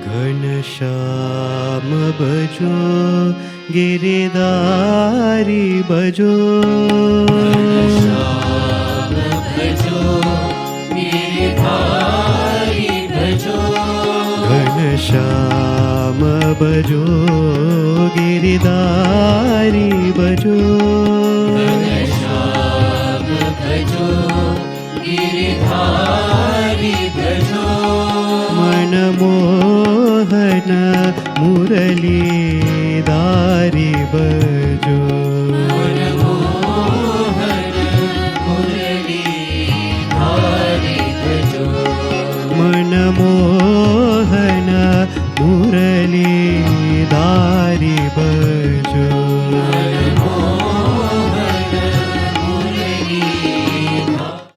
घनश्याम भजो गिरिधारी भजो घनश्याम भजो गिरिधारी भजो घनश्याम भजो गिरिधारी भजो घनश्याम भजो गिरिधारी भजो मनमोहन मुरलीधारी भजो